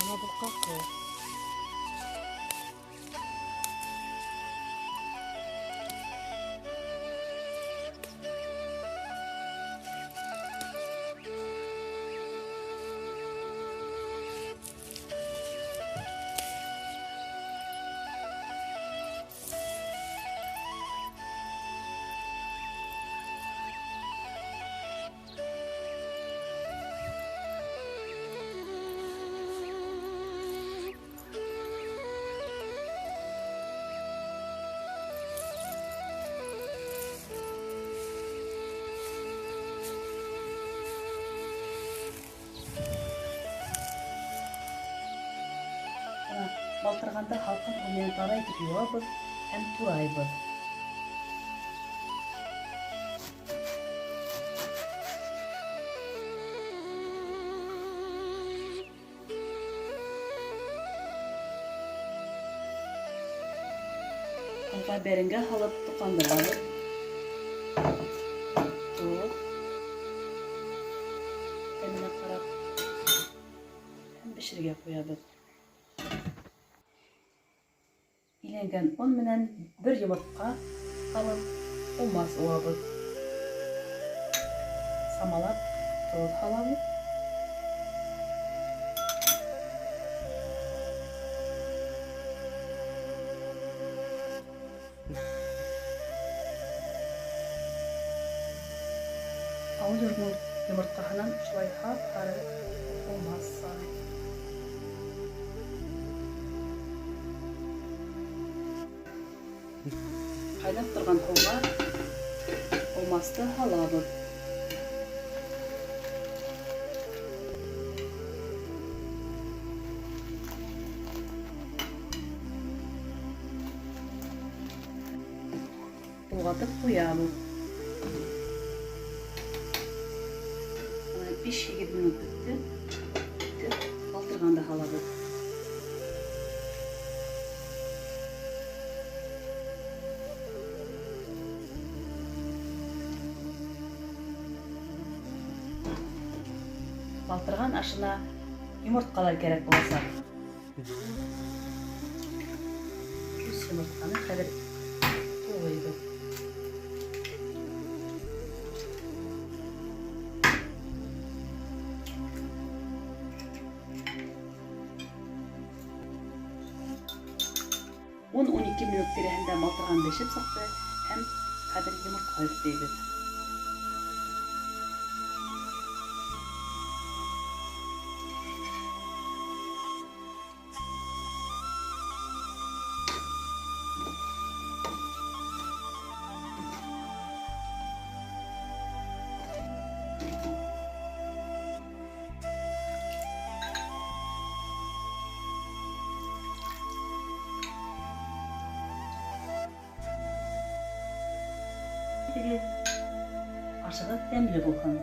Buna bakak o. Балтырғанда халқын онымен тарайтып юабыз һәм турайбыз. Алға бәрінгә халып тұқандырабыз. Туқ. Тәміне қарап һәм бішірге қоябыз. Иленген он менен бір йомыртқа алып, умас уабыз. Самалап, тұз халабыз. Ауыл йомыртқаһынан шулай хап-хары умас сай. Қайнап тұрған һауға умасты халабыз. Бұлғатып қоямыз. 5-7 минут бітті. Қалтырғанда халабыз. Балтырған ашына йомыртқалар керек болса. Үш йомыртқаны қазір тоғайбыз. Он 12 минут тирәһендә балтырған бешеп сықты һәм қазір йомыртқа өстейбез. Ашыгы тәмле булһын.